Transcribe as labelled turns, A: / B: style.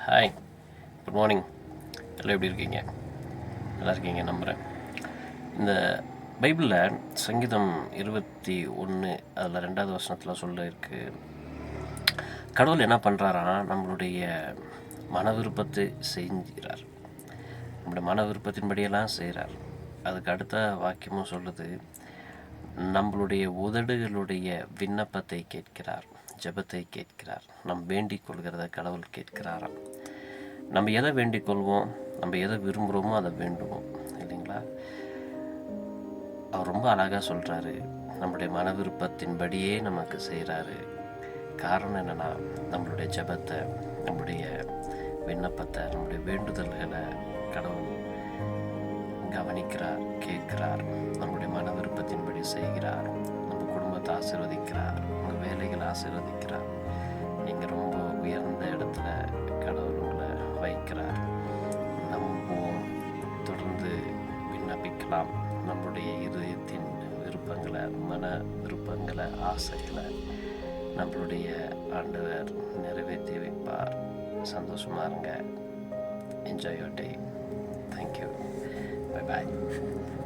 A: Hi, good morning. எல்லாம் எப்படி இருக்கீங்க? நல்லா இருக்கீங்க நம்புகிறேன். இந்த பைபிளில் சங்கீதம் 21 அதில் 2வது வசனத்தில் சொல்லியிருக்கு, கடவுள் என்ன பண்ணுறாராம், நம்மளுடைய மன விருப்பத்தை செஞ்சுறார். நம்முடைய மன விருப்பத்தின்படியெல்லாம் செய்கிறார். அதுக்கு அடுத்த வாக்கியமும் சொல்லுது, நம்மளுடைய உதடுகளுடைய விண்ணப்பத்தை கேட்கிறார், ஜெபத்தை கேட்கிறார். நம் வேண்டிக் கொள்கிறத கடவுள் கேட்கிறாராம். நம்ம எதை வேண்டிக் கொள்வோம், நம்ம எதை விரும்புகிறோமோ அதை வேண்டுவோம் இல்லைங்களா? அவர் ரொம்ப அழகாக சொல்கிறாரு, நம்மளுடைய மன விருப்பத்தின்படியே நமக்கு செய்கிறாரு. காரணம் என்னென்னா, நம்மளுடைய ஜெபத்தை, நம்மளுடைய விண்ணப்பத்தை, நம்முடைய வேண்டுதல்களை கடவுள் கவனிக்கிறார், கேட்கிறார். நம்முடைய மன விருப்பத்தின்படி செய்கிறார். நம்ம குடும்பத்தை ஆசீர்வதிக்கிறார், உங்கள் வேலைகளை ஆசீர்வதிக்கிறார். நீங்கள் ரொம்ப உயர்ந்த இடத்துல கடவுள் உங்களை வைக்கிறார். நம்புவோம், தொடர்ந்து விண்ணப்பிக்கலாம். நம்முடைய இதயத்தின் விருப்பங்களை, மன விருப்பங்களை, ஆசைகளை நம்மளுடைய ஆண்டவர் நிறைவேற்றி வைப்பார். சந்தோஷமாக இருங்க. Enjoy your day. Thank you. Bye-bye.